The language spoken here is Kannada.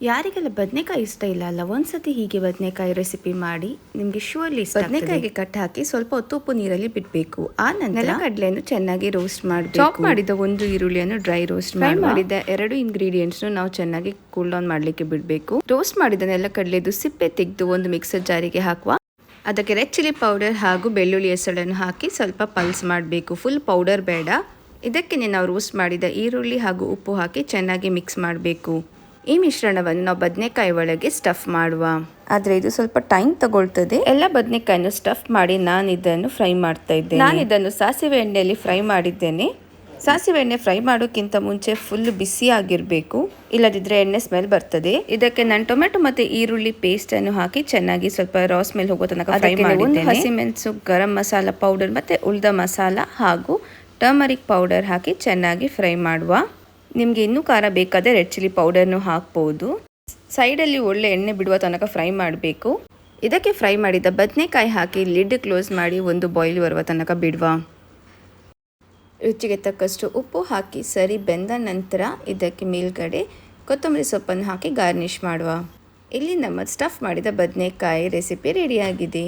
ಯಾರಿಗೆಲ್ಲ ಬದನೆಕಾಯಿ ಇಷ್ಟ ಇಲ್ಲ ಅಲ್ಲ, ಒಂದ್ಸತಿ ಹೀಗೆ ಬದನೆಕಾಯಿ ರೆಸಿಪಿ ಮಾಡಿ ನಿಮಗೆ ಶೂರ್ಲಿ ಇಷ್ಟ. ಬದನೆಕಾಯಿಗೆ ಕಟ್ ಹಾಕಿ ಸ್ವಲ್ಪ ಹೊತ್ತು ಉಪ್ಪು ನೀರಲ್ಲಿ ಬಿಡಬೇಕು. ಆ ನಂತರ ಕಡಲೆಯನ್ನು ಚೆನ್ನಾಗಿ ರೋಸ್ಟ್ ಮಾಡಬೇಕು. ಚಾಪ್ ಮಾಡಿದ ಒಂದು ಈರುಳ್ಳಿಯನ್ನು ಡ್ರೈ ರೋಸ್ಟ್ ಮಾಡಿದ 2 ಇಂಗ್ರೀಡಿಯೆಂಟ್ಸ್ ನಾವು ಚೆನ್ನಾಗಿ ಕೂಲ್ ಡೌನ್ ಮಾಡಲಿಕ್ಕೆ ಬಿಡಬೇಕು. ರೋಸ್ಟ್ ಮಾಡಿದ ನೆಲಗಡಲೆದು ಸಿಪ್ಪೆ ತೆಗೆದು ಒಂದು ಮಿಕ್ಸರ್ ಜಾರಿಗೆ ಹಾಕುವ. ಅದಕ್ಕೆ ರೆಡ್ ಚಿಲ್ಲಿ ಪೌಡರ್ ಹಾಗೂ ಬೆಳ್ಳುಳ್ಳಿ ಹೆಸಳನ್ನು ಹಾಕಿ ಸ್ವಲ್ಪ ಪಲ್ಸ್ ಮಾಡಬೇಕು. ಫುಲ್ ಪೌಡರ್ ಬೇಡ. ಇದಕ್ಕೆ ನಾವು ರೋಸ್ಟ್ ಮಾಡಿದ ಈರುಳ್ಳಿ ಹಾಗೂ ಉಪ್ಪು ಹಾಕಿ ಚೆನ್ನಾಗಿ ಮಿಕ್ಸ್ ಮಾಡಬೇಕು. ಈ ಮಿಶ್ರಣವನ್ನು ನಾವು ಬದನೆಕಾಯಿ ಒಳಗೆ ಸ್ಟಫ್ ಮಾಡುವ. ಆದರೆ ಇದು ಸ್ವಲ್ಪ ಟೈಮ್ ತಗೊಳ್ತದೆ. ಎಲ್ಲ ಬದನೆಕಾಯನ್ನು ಸ್ಟಫ್ ಮಾಡಿ ನಾನು ಇದನ್ನು ಫ್ರೈ ಮಾಡ್ತಾ ಇದ್ದೇನೆ. ನಾನು ಇದನ್ನು ಸಾಸಿವೆ ಎಣ್ಣೆಯಲ್ಲಿ ಫ್ರೈ ಮಾಡಿದ್ದೇನೆ. ಸಾಸಿವೆ ಎಣ್ಣೆ ಫ್ರೈ ಮಾಡೋಕ್ಕಿಂತ ಮುಂಚೆ ಫುಲ್ ಬಿಸಿ ಆಗಿರಬೇಕು, ಇಲ್ಲದಿದ್ದರೆ ಎಣ್ಣೆ ಸ್ಮೆಲ್ ಬರ್ತದೆ. ಇದಕ್ಕೆ ನಾನು ಟೊಮೆಟೊ ಮತ್ತು ಈರುಳ್ಳಿ ಪೇಸ್ಟ್ ಅನ್ನು ಹಾಕಿ ಚೆನ್ನಾಗಿ ಸ್ವಲ್ಪ ರಾ ಸ್ಮೆಲ್ ಹೋಗೋ ತನಕ ಫ್ರೈ ಮಾಡಿದ್ದೇನೆ. ಹಸಿಮೆಣಸು, ಗರಂ ಮಸಾಲ ಪೌಡರ್ ಮತ್ತು ಉಳಿದ ಮಸಾಲ ಹಾಗೂ ಟರ್ಮರಿಕ್ ಪೌಡರ್ ಹಾಕಿ ಚೆನ್ನಾಗಿ ಫ್ರೈ ಮಾಡುವ. ನಿಮಗೆ ಇನ್ನೂ ಖಾರ ಬೇಕಾದರೆ ರೆಡ್ ಚಿಲ್ಲಿ ಪೌಡರ್ನು ಹಾಕ್ಬೋದು. ಸೈಡಲ್ಲಿ ಒಳ್ಳೆ ಎಣ್ಣೆ ಬಿಡುವ ತನಕ ಫ್ರೈ ಮಾಡಬೇಕು. ಇದಕ್ಕೆ ಫ್ರೈ ಮಾಡಿದ ಬದನೆಕಾಯಿ ಹಾಕಿ ಲಿಡ್ ಕ್ಲೋಸ್ ಮಾಡಿ ಒಂದು ಬಾಯ್ಲ್ ಬರುವ ತನಕ ಬಿಡುವ. ರುಚಿಗೆ ತಕ್ಕಷ್ಟು ಉಪ್ಪು ಹಾಕಿ ಸರಿ ಬೆಂದ ನಂತರ ಇದಕ್ಕೆ ಮೇಲ್ಗಡೆ ಕೊತ್ತಂಬರಿ ಸೊಪ್ಪನ್ನು ಹಾಕಿ ಗಾರ್ನಿಷ್ ಮಾಡುವ. ಇಲ್ಲಿ ನಮ್ಮ ಸ್ಟಫ್ ಮಾಡಿದ ಬದನೆಕಾಯಿ ರೆಸಿಪಿ ರೆಡಿಯಾಗಿದೆ.